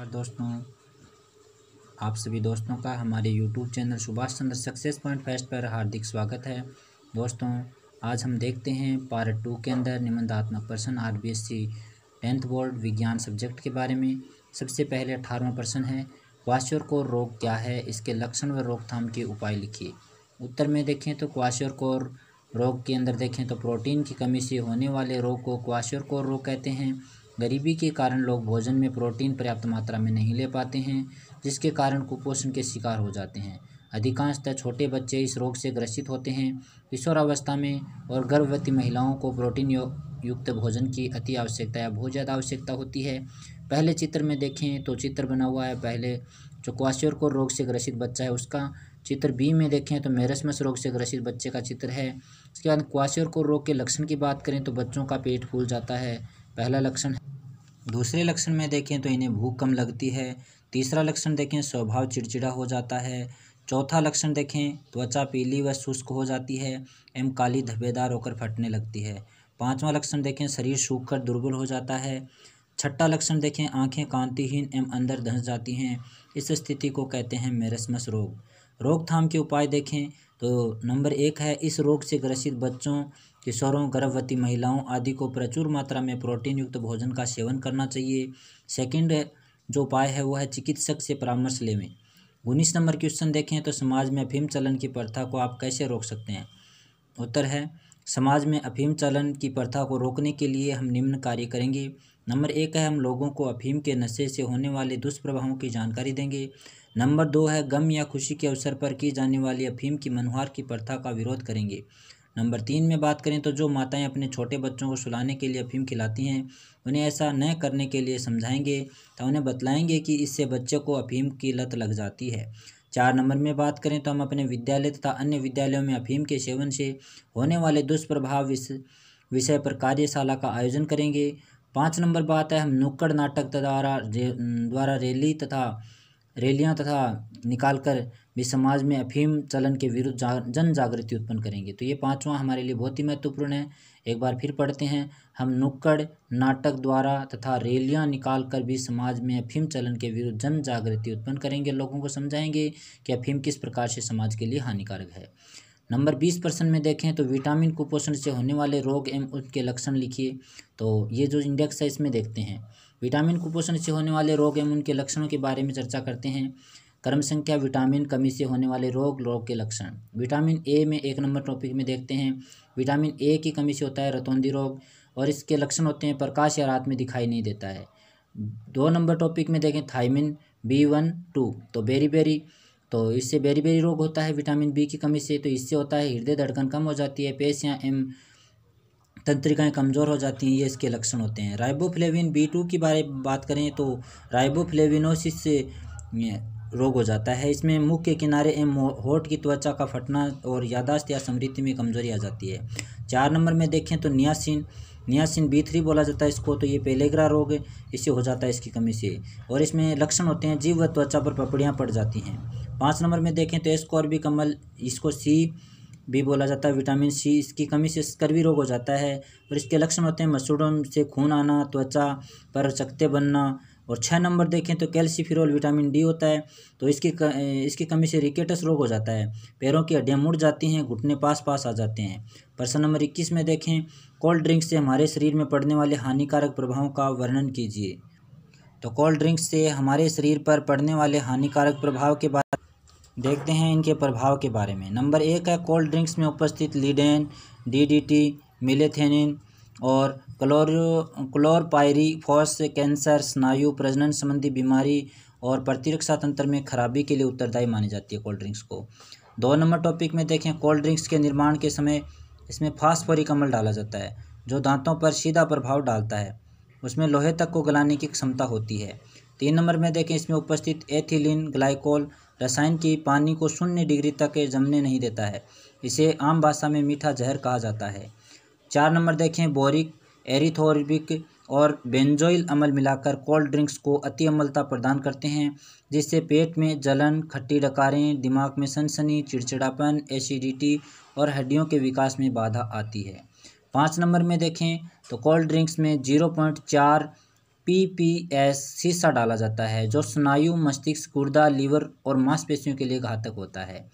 नमस्कार दोस्तों, आप सभी दोस्तों का हमारे YouTube channel Subhash Chandra success point fest पर हार्दिक स्वागत है। दोस्तों, आज हम देखते हैं पार्ट 2 के अंदर निबंधात्मक प्रश्न RBSc 10th बोर्ड विज्ञान सब्जेक्ट के बारे में। सबसे पहले 18वां प्रश्न है, क्वाशोरकोर रोग क्या है, इसके लक्षण व रोकथाम के उपाय लिखिए। उत्तर में देखें तो क्वाशोरकोर रोग के अंदर देखें तो प्रोटीन की कमी से होने वाले रोग को क्वाशोरकोर रोग कहते हैं। गरीबी के कारण लोग भोजन में प्रोटीन पर्याप्त मात्रा में नहीं ले पाते हैं, जिसके कारण कुपोषण के शिकार हो जाते हैं। अधिकांशतः छोटे बच्चे इस रोग से ग्रसित होते हैं। किशोरावस्था में और गर्भवती महिलाओं को प्रोटीन युक्त भोजन की अति आवश्यकता या बहुत ज़्यादा आवश्यकता होती है। पहले चित्र में देखें तो चित्र बना हुआ है, पहले जो क्वाशोरकोर रोग से ग्रसित बच्चा है उसका। चित्र बी में देखें तो मेरस्मस रोग से ग्रसित बच्चे का चित्र है। इसके बाद क्वाशोरकोर रोग के लक्षण की बात करें तो बच्चों का पेट फूल जाता है, पहला लक्षण है। दूसरे लक्षण में देखें तो इन्हें भूख कम लगती है। तीसरा लक्षण देखें स्वभाव चिड़चिड़ा हो जाता है। चौथा लक्षण देखें त्वचा पीली व शुष्क हो जाती है एवं काली धब्बेदार होकर फटने लगती है। पांचवा लक्षण देखें शरीर सूखकर दुर्बल हो जाता है। छठा लक्षण देखें आंखें कांतिहीन एवं अंदर धंस जाती हैं। इस स्थिति को कहते हैं मेरस्मस रोग। रोकथाम के उपाय देखें तो नंबर 1 है, इस रोग से ग्रसित बच्चों, किशोरों, गर्भवती महिलाओं आदि को प्रचुर मात्रा में प्रोटीन युक्त भोजन का सेवन करना चाहिए। सेकंड जो उपाय है वो है चिकित्सक से परामर्श लें। 19 नंबर क्वेश्चन देखें तो समाज में अफीम चलन की प्रथा को आप कैसे रोक सकते हैं। उत्तर है, समाज में अफीम चलन की प्रथा को रोकने के लिए हम निम्न कार्य करेंगे। नंबर 1 है, हम लोगों को अफीम के नशे से होने वाले दुष्प्रभावों की जानकारी देंगे। नंबर 2 है, गम या खुशी के अवसर पर की जाने वाली अफीम की मनुहार की प्रथा का विरोध करेंगे। नंबर 3 में बात करें तो जो माताएं अपने छोटे बच्चों को सुलाने के लिए अफीम खिलाती हैं उन्हें ऐसा न करने के लिए समझाएंगे तो उन्हें बतलाएंगे कि इससे बच्चे को अफीम की लत लग जाती है। 4 नंबर में बात करें तो हम अपने विद्यालय तथा अन्य विद्यालयों में अफीम के सेवन से होने वाले दुष्प्रभाव विषय पर कार्यशाला का आयोजन करेंगे। 5 नंबर बात है, हम नुक्कड़ नाटक द्वारा रैलियां तथा निकालकर भी समाज में अफीम चलन के विरुद्ध जन जागृति उत्पन्न करेंगे। तो ये पांचवा हमारे लिए बहुत ही महत्वपूर्ण है। एक बार फिर पढ़ते हैं, हम नुक्कड़ नाटक द्वारा तथा रैलियां निकालकर भी समाज में अफीम चलन के विरुद्ध जन जागृति उत्पन्न करेंगे, लोगों को समझाएंगे कि अफीम किस प्रकार से समाज के लिए हानिकारक है। नंबर 20 प्रश्न में देखें तो विटामिन कुपोषण से होने वाले रोग एवं उनके लक्षण लिखिए। तो ये जो इंडेक्स है इसमें देखते हैं, विटामिन कुपोषण से होने वाले रोग एवं उनके लक्षणों के बारे में चर्चा करते हैं। क्रम संख्या विटामिन कमी से होने वाले रोग के लक्षण। विटामिन ए में 1 नंबर टॉपिक में देखते हैं, विटामिन ए की कमी से होता है रतौंधी रोग और इसके लक्षण होते हैं प्रकाश या रात में दिखाई नहीं देता है। 2 नंबर टॉपिक में देखें थायमिन B1-2, तो बेरी तो इससे बेरी रोग होता है विटामिन बी की कमी से। तो इससे होता है हृदय धड़कन कम हो जाती है, पेशियां एवं तंत्रिकाएं कमज़ोर हो जाती हैं, ये इसके लक्षण होते हैं। राइबोफ्लेविन B2 की बात करें तो राइबोफ्लेविनोसिस से रोग हो जाता है। इसमें मुख के किनारे एवं होठ की त्वचा का फटना और याददाश्त या स्मृति में कमजोरी आ जाती है। 4 नंबर में देखें तो नियासिन B3 बोला जाता है इसको, तो ये पेलेग्रा रोग इससे हो जाता है इसकी कमी से, और इसमें लक्षण होते हैं जीभ व त्वचा पर पपड़ियाँ पड़ जाती हैं। 5 नंबर में देखें तो एस्कॉर्बिक अम्ल, इसको C भी बोला जाता है, विटामिन C, इसकी कमी से स्कर्वी रोग हो जाता है और इसके लक्षण होते हैं मसूड़ों से खून आना, त्वचा पर चकत्ते बनना। और 6 नंबर देखें तो कैल्सीफिरोल विटामिन D होता है, तो इसकी कमी से रिकेटस रोग हो जाता है, पैरों की हड्डियां मुड़ जाती हैं, घुटने पास आ जाते हैं। प्रश्न नंबर 21 में देखें, कोल्ड ड्रिंक से हमारे शरीर में पड़ने वाले हानिकारक प्रभावों का वर्णन कीजिए। तो कोल्ड ड्रिंक से हमारे शरीर पर पड़ने वाले हानिकारक प्रभाव के बारे देखते हैं, इनके प्रभाव के बारे में। नंबर 1 है, कोल्ड ड्रिंक्स में उपस्थित लीडेन, DDT, मिलेथेनिन और क्लोरपाइरीफॉस कैंसर, स्नायु, प्रजनन संबंधी बीमारी और प्रतिरक्षा तंत्र में खराबी के लिए उत्तरदायी मानी जाती है कोल्ड ड्रिंक्स को। 2 नंबर टॉपिक में देखें, कोल्ड ड्रिंक्स के निर्माण के समय इसमें फास्फोरिक अम्ल डाला जाता है जो दांतों पर सीधा प्रभाव डालता है, उसमें लोहे तक को गलाने की क्षमता होती है। 3 नंबर में देखें, इसमें उपस्थित एथिलीन ग्लाइकोल रसायन की पानी को 0 डिग्री तक जमने नहीं देता है, इसे आम भाषा में मीठा जहर कहा जाता है। 4 नंबर देखें, बोरिक, एरिथोर्बिक और बेंजोइल अम्ल मिलाकर कोल्ड ड्रिंक्स को अति अम्लता प्रदान करते हैं, जिससे पेट में जलन, खट्टी डकारें, दिमाग में सनसनी, चिड़चिड़ापन, एसिडिटी और हड्डियों के विकास में बाधा आती है। 5 नंबर में देखें तो कोल्ड ड्रिंक्स में 0.4 PPS शीशा डाला जाता है जो स्नायु, मस्तिष्क, गुर्दा, लीवर और मांसपेशियों के लिए घातक होता है।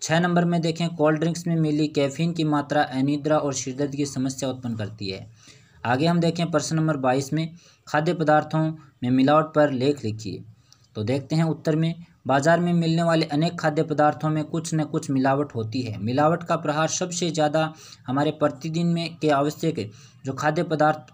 6 नंबर में देखें, कोल्ड ड्रिंक्स में मिली कैफीन की मात्रा अनिद्रा और सिरदर्द की समस्या उत्पन्न करती है। आगे हम देखें प्रश्न नंबर 22 में, खाद्य पदार्थों में मिलावट पर लेख लिखिए। तो देखते हैं उत्तर में, बाजार में मिलने वाले अनेक खाद्य पदार्थों में कुछ न कुछ मिलावट होती है। मिलावट का प्रहार सबसे ज़्यादा हमारे प्रतिदिन में के आवश्यक जो खाद्य पदार्थ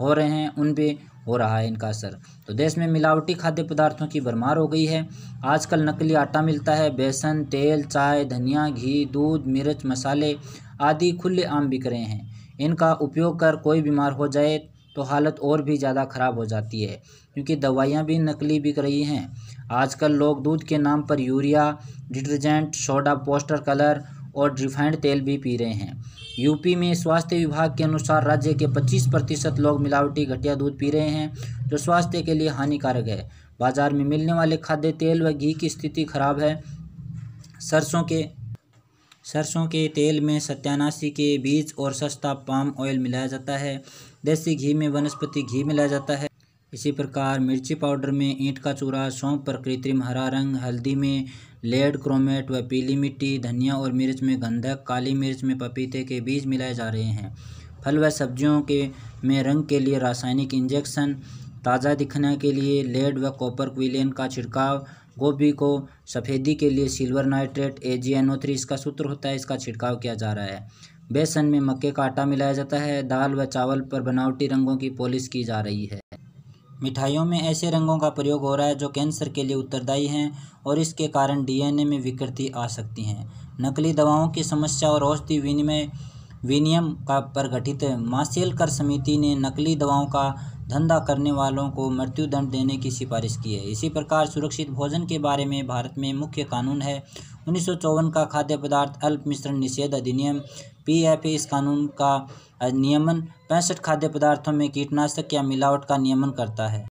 हो रहे हैं उन पे हो रहा है इनका असर। तो देश में मिलावटी खाद्य पदार्थों की भरमार हो गई है। आजकल नकली आटा मिलता है, बेसन, तेल, चाय, धनिया, घी, दूध, मिर्च, मसाले आदि खुलेआम बिक रहे हैं। इनका उपयोग कर कोई बीमार हो जाए तो हालत और भी ज़्यादा ख़राब हो जाती है, क्योंकि दवाइयाँ भी नकली बिक रही हैं। आजकल लोग दूध के नाम पर urea, detergent, soda, poster colour और रिफाइंड तेल भी पी रहे हैं। यूपी में स्वास्थ्य विभाग के अनुसार राज्य के 25% लोग मिलावटी घटिया दूध पी रहे हैं, जो स्वास्थ्य के लिए हानिकारक है। बाजार में मिलने वाले खाद्य तेल व घी की स्थिति खराब है। सरसों के तेल में सत्यानाशी के बीज और सस्ता पाम ऑयल मिलाया जाता है। देसी घी में वनस्पति घी मिलाया जाता है। इसी प्रकार मिर्ची पाउडर में ईंट का चूरा, सौंफ पर कृत्रिम हरा रंग, हल्दी में लेड क्रोमेट व पीली मिट्टी, धनिया और मिर्च में गंधक, काली मिर्च में पपीते के बीज मिलाए जा रहे हैं। फल व सब्जियों के में रंग के लिए रासायनिक इंजेक्शन, ताज़ा दिखने के लिए लेड व कॉपर क्विलेन का छिड़काव, गोभी को सफ़ेदी के लिए सिल्वर नाइट्रेट AgNO3 इसका सूत्र होता है, इसका छिड़काव किया जा रहा है। बेसन में मक्के का आटा मिलाया जाता है। दाल व चावल पर बनावटी रंगों की पॉलिश की जा रही है। मिठाइयों में ऐसे रंगों का प्रयोग हो रहा है जो कैंसर के लिए उत्तरदायी हैं और इसके कारण DNA में विकृति आ सकती हैं। नकली दवाओं की समस्या और औषधि विनियम पर गठित माशेलकर समिति ने नकली दवाओं का धंधा करने वालों को मृत्युदंड देने की सिफारिश की है। इसी प्रकार सुरक्षित भोजन के बारे में भारत में मुख्य कानून है 1954 का खाद्य पदार्थ अल्प मिश्रण निषेध अधिनियम PFA। इस कानून का नियमन 65 खाद्य पदार्थों में कीटनाशक या मिलावट का नियमन करता है।